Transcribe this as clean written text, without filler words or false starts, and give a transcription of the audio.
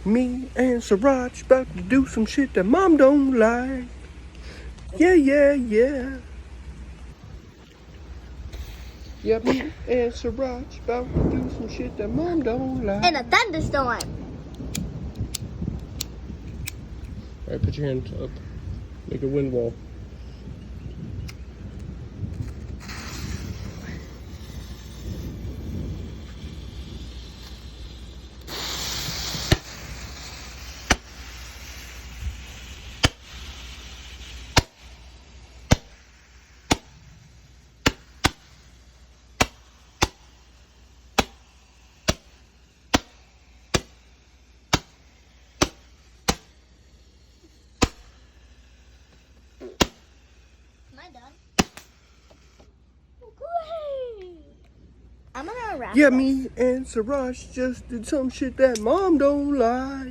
Me and Sriracha about to do some shit that mom don't like. Yeah, yeah, yeah. Yeah, me and Sriracha about to do some shit that mom don't like. In a thunderstorm. Alright, put your hand up. Make a wind wall. Am I done? Great. I'm gonna wrap Yeah, this. me and Sriracha just did some shit that mom don't like.